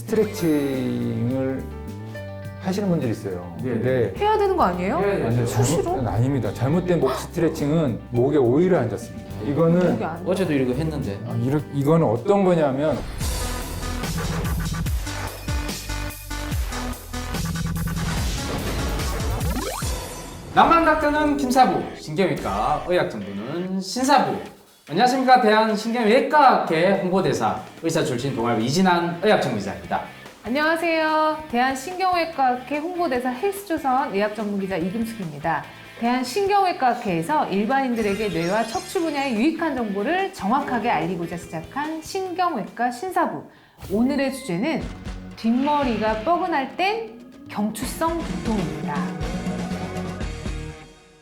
스트레칭을 하시는 분들이 있어요. 네. 근데 해야 되는 거 아니에요? 완전 수시로? 아닙니다. 잘못된 목 스트레칭은 목에 오히려 앉았습니다. 이거는 목이 안 어제도 이거 했는데. 이거는 어떤 거냐면 낭만 닥터는 김사부, 신경외과 의학 전문은 신사부. 안녕하십니까, 대한신경외과학회 홍보대사 의사 출신 동아일 이진한 의학 전문의사입니다. 안녕하세요. 대한신경외과학회 홍보대사 헬스조선 의학전문기자 이금숙입니다. 대한신경외과학회에서 일반인들에게 뇌와 척추 분야의 유익한 정보를 정확하게 알리고자 시작한 신경외과 신사부. 오늘의 주제는 뒷머리가 뻐근할 땐 경추성 두통입니다.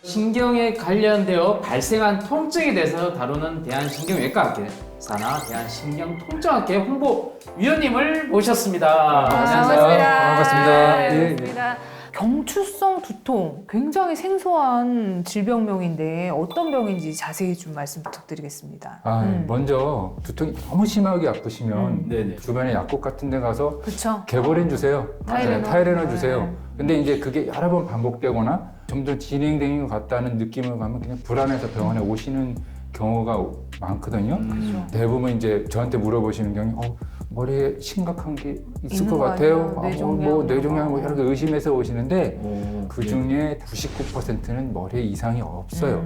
신경에 관련되어 발생한 통증에 대해서 다루는 대한신경외과학회 산하 대한신경통증학회 홍보위원님을 모셨습니다. 반갑습니다. 예, 예. 반갑습니다. 경추성 두통, 굉장히 생소한 질병명인데 어떤 병인지 자세히 좀 말씀 부탁드리겠습니다. 먼저 두통이 너무 심하게 아프시면 네네. 주변에 약국 같은 데 가서 그렇죠? 개보린 주세요. 타이레놀. 타이레놀 주세요. 네. 근데 이제 그게 여러 번 반복되거나 점점 진행되는 것 같다는 느낌을 가면 그냥 불안해서 병원에 오시는 경우가 많거든요. 그렇죠. 대부분 이제 저한테 물어보시는 경우 머리에 심각한 게 있을 있는 것 거 같아요. 아니에요? 뭐 뇌종양. 뇌종양 뭐 여러 개 의심해서 오시는데 오, 그 중에 99%는 머리에 이상이 없어요.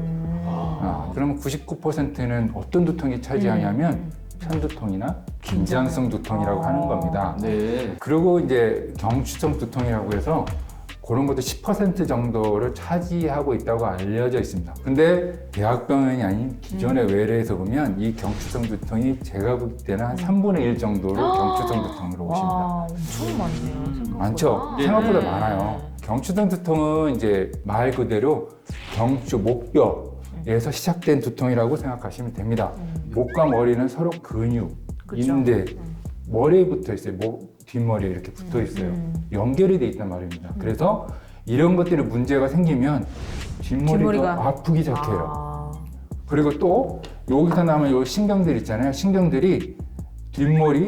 그러면 99%는 어떤 두통이 차지하냐면 편두통이나 긴장성 두통이라고 하는 겁니다. 네. 그리고 이제 경추성 두통이라고 해서 그런 것도 10% 정도를 차지하고 있다고 알려져 있습니다. 근데 대학병원이 아닌 기존의 외래에서 보면 이 경추성 두통이 제가 볼 때는 한 3분의 1 정도로 경추성 두통으로 오십니다. 와, 엄청 많네요. 생각보다. 많죠? 네. 생각보다 네. 많아요. 경추성 두통은 이제 말 그대로 경추, 목뼈에서 시작된 두통이라고 생각하시면 됩니다. 목과 머리는 서로 근육, 그쵸. 인대, 머리에 붙어 있어요. 뒷머리에 이렇게 붙어 있어요. 연결이 돼 있단 말입니다. 그래서 이런 것들이 문제가 생기면 뒷머리가 아프기 시작해요. 아, 그리고 또 여기서 나면 요 신경들 있잖아요. 신경들이 뒷머리,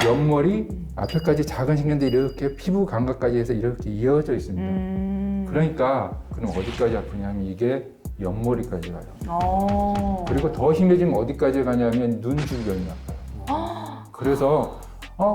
옆머리, 앞에까지 작은 신경들이 이렇게 피부 감각까지 해서 이렇게 이어져 있습니다. 그러니까 그럼 어디까지 아프냐면 이게 옆머리까지 가요. 그리고 더 심해지면 어디까지 가냐면 눈 주변이 아파요. 그래서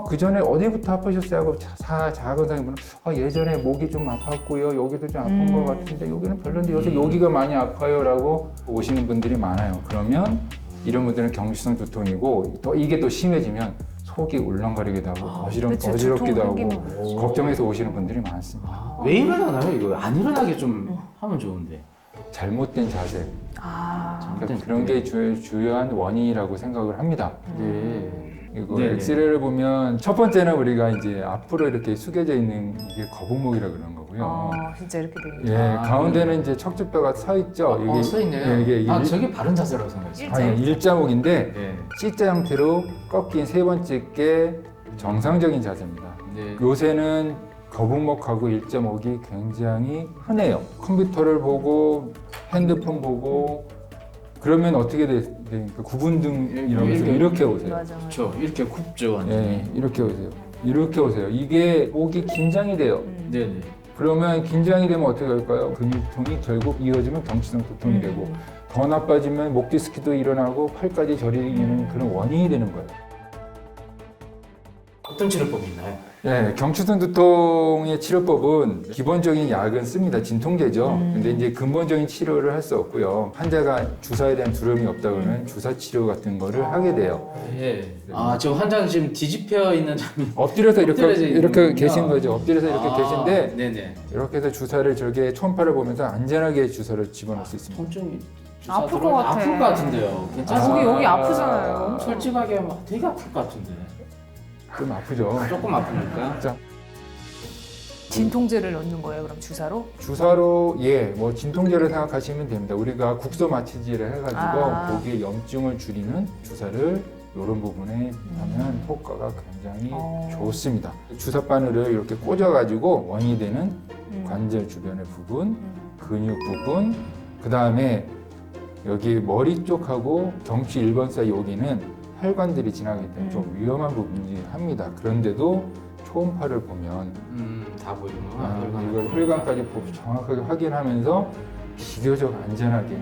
그 전에 어디부터 아프셨어요? 하고 작은 상이면 예전에 목이 좀 아팠고요. 여기도 좀 아픈 것 같은데 여기는 별론데 요새 여기가 많이 아파요 라고 오시는 분들이 많아요. 그러면 이런 분들은 경추성 두통이고 또 이게 또 심해지면 속이 울렁거리기도 하고 어지럽기도 하고 걱정해서 오시는 분들이 많습니다. 왜 일어나나요? 이거 안 일어나게 좀 하면 좋은데. 잘못된 자세 아, 그러니까 그런 게 주요한 원인이라고 생각을 합니다. 네. 이거 네네. 엑스레이를 보면 첫 번째는 우리가 이제 앞으로 이렇게 숙여져 있는 이게 거북목이라 그러는 거고요. 진짜 이렇게 돼 예, 있네. 가운데는 이제 척추뼈가 서 있죠. 서 있네요. 이게 저게 바른 자세라고 생각했어요. 아니, 일자목인데 네. C자 형태로 꺾인 세 번째 게 정상적인 자세입니다. 네. 요새는 거북목하고 일자목이 굉장히 흔해요. 컴퓨터를 보고 핸드폰 보고 그러면 어떻게 됩니까? 구분등 이러면서 이렇게 오세요. 맞아. 그렇죠. 이렇게 굽죠, 완전히. 네, 이렇게 오세요. 이렇게 오세요. 이게 목이 긴장이 돼요. 네네. 그러면 긴장이 되면 어떻게 할까요? 근육통이 결국 이어지면 경추성 두통이 되고 더 나빠지면 목 디스크도 일어나고 팔까지 저리는 그런 원인이 되는 거예요. 어떤 치료법이 있나요? 네, 경추성 두통의 치료법은 기본적인 약은 씁니다. 진통제죠. 근데 이제 근본적인 치료를 할 수 없고요. 환자가 주사에 대한 두려움이 없다 그러면 주사 치료 같은 거를 하게 돼요. 네. 저 환자는 지금 뒤집혀 있는 장면. 엎드려서 엎드려져 이렇게 있는구나. 계신 거죠. 엎드려서 이렇게 계신데 네네. 이렇게 해서 주사를 저렇게 초음파를 보면서 안전하게 주사를 집어넣을 수 있습니다. 통증이 아플 것 같아. 아플 것 같은데요. 괜찮아요? 여기 아프잖아요. 솔직하게 하면 되게 아플 것 같은데. 좀 아프죠. 조금 아픕니까? 자, 진통제를 넣는 거예요, 그럼 주사로? 주사로 뭐 진통제를 생각하시면 됩니다. 우리가 국소 마취제를 해가지고 거기에 염증을 줄이는 주사를 이런 부분에 하면 효과가 굉장히 좋습니다. 주사 바늘을 이렇게 꽂아가지고 원이 되는 관절 주변의 부분, 근육 부분, 그 다음에 여기 머리 쪽하고 경추 1번 사이 여기는 혈관들이 지나기 때문에 좀 위험한 부분이 합니다. 그런데도 초음파를 보면 다 보이구나. 이걸 혈관까지 정확하게 확인하면서 비교적 안전하게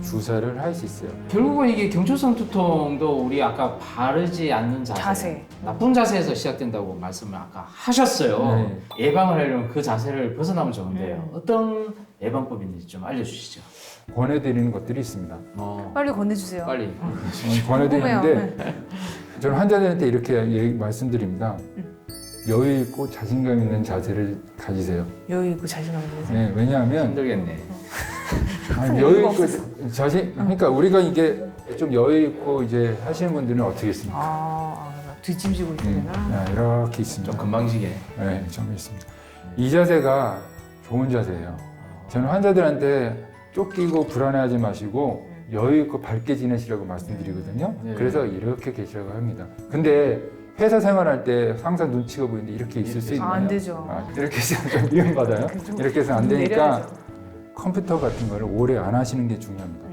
주사를 할 수 있어요. 결국은 이게 경추성 두통도 우리 아까 바르지 않는 자세, 나쁜 자세에서 시작된다고 말씀을 아까 하셨어요. 네. 예방을 하려면 그 자세를 벗어나면 좋은데요. 어떤 예방법이 있는지 좀 알려주시죠. 권해드리는 것들이 있습니다. 빨리 권해주세요. 빨리. 권해드리는데 저는 환자들한테 이렇게 말씀드립니다. 여유 있고 자신감 있는 자세를 가지세요. 여유 있고 자신감 있는 자세. 네, 왜냐하면 힘들겠네. 여유 있고 그러니까 우리가 이게 좀 여유 있고 이제 하시는 분들은 어떻게 있습니까? 뒷짐지고 있잖아. 이렇게 있습니다. 좀 금방지게. 네, 좀 있습니다. 이 자세가 좋은 자세예요. 저는 환자들한테 쫓기고 불안해하지 마시고 여유 있고 밝게 지내시라고 말씀드리거든요. 네. 그래서 이렇게 계시라고 합니다. 근데 회사 생활할 때 항상 눈치가 보이는데 이렇게 있을 수 있나요? 안 되죠. 이렇게 해서 좀 미움받아요. 이렇게 해서 안 되니까 내려야죠. 컴퓨터 같은 거를 오래 안 하시는 게 중요합니다.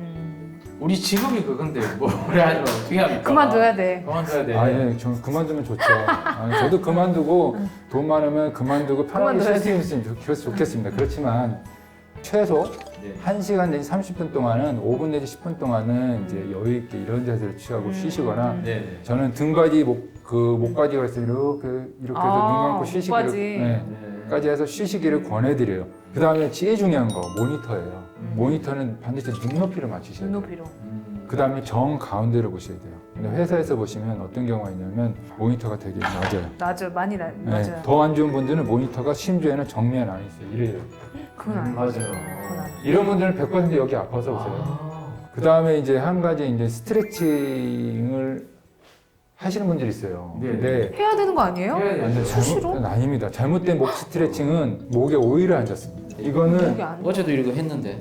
우리 직업이 그건데 뭘 하면 어떻게 합니까? 그만둬야 돼. 그만둬야 돼. 예, 저 그만두면 좋죠. 저도 그만두고 돈 많으면 그만두고 편하게 쉴 수 있으면 좋겠습니다. 그렇지만 최소 네. 1시간 내지 30분 동안은 5분 내지 10분 동안은 이제 여유 있게 이런 자세를 취하고 쉬시거나 네. 저는 등받이 목까지가 있어요. 이렇게 해서 눈 감고 쉬시기를 목까지. 까지 해서 쉬시기를 권해드려요. 그 다음에 제일 중요한 거 모니터예요. 모니터는 반드시 눈높이를 맞추셔야 돼요. 눈높이로. 그 다음에 정 가운데로 보셔야 돼요. 근데 회사에서 보시면 어떤 경우가 있냐면 모니터가 되게 낮아요. 낮아요. 많이 낮아요. 더 안 좋은 분들은 모니터가 심지어는 정면 안에 있어요. 이래요. 그건 아니에요. 맞아요. 그건 아니에요. 이런 분들은 100% 여기 아파서 오세요. 그 다음에 이제 한 가지 이제 스트레칭을 하시는 분들이 있어요. 네. 근데 해야 되는 거 아니에요? 완전 수시로? 아닙니다. 잘못된 목 스트레칭은 목에 오히려 앉았습니다. 이거는 목이 안 어제도 이거 했는데.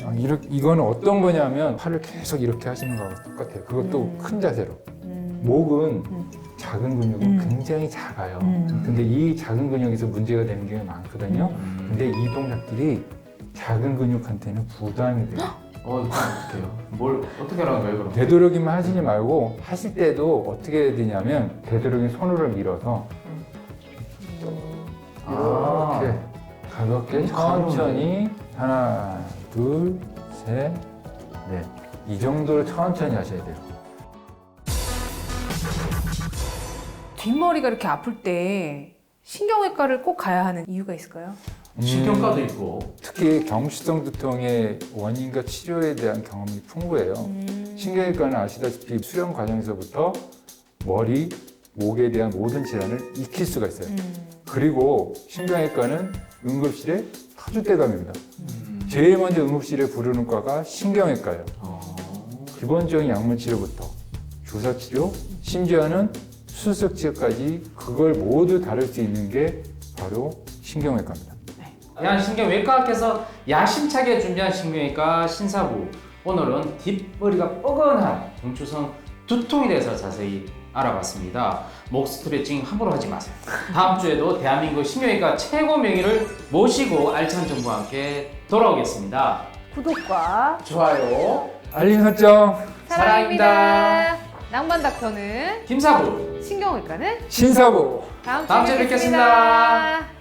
이거는 어떤 거냐면 팔을 계속 이렇게 하시는 거하고 똑같아요. 그것도 큰 자세로. 목은 작은 근육은 굉장히 작아요. 근데 이 작은 근육에서 문제가 되는 게 많거든요. 근데 이 동작들이 작은 근육한테는 부담이 돼요. 이거 어떡해요? 뭘 어떻게 하라는 거예요, 그럼? 되도록이면 하시지 말고 하실 때도 어떻게 해야 되냐면 되도록이면 손으로 밀어서 이렇게 가볍게 천천히 하나, 둘, 셋, 넷. 이 정도로 천천히 하셔야 돼요. 뒷머리가 이렇게 아플 때 신경외과를 꼭 가야 하는 이유가 있을까요? 신경과도 있고. 특히 경추성 두통의 원인과 치료에 대한 경험이 풍부해요. 신경외과는 아시다시피 수련 과정에서부터 머리, 목에 대한 모든 질환을 익힐 수가 있어요. 그리고 신경외과는 응급실에 터줏대감입니다. 제일 먼저 응급실에 부르는 과가 신경외과예요. 기본적인 약물 치료부터 주사 치료, 심지어는 수술 치료까지 그걸 모두 다룰 수 있는 게 바로 신경외과입니다. 대한신경외과학회에서 야심차게 준비한 신경외과 신사부. 오늘은 뒷머리가 뻐근한 경추성 두통에 대해서 자세히 알아봤습니다. 목 스트레칭 함부로 하지 마세요. 다음 주에도 대한민국 신경외과 최고 명의를 모시고 알찬 정보와 함께 돌아오겠습니다. 구독과 좋아요. 알림 설정 사랑입니다. 낭만 닥터는 김사부. 신경외과는 신사부 다음 다음 주에 뵙겠습니다.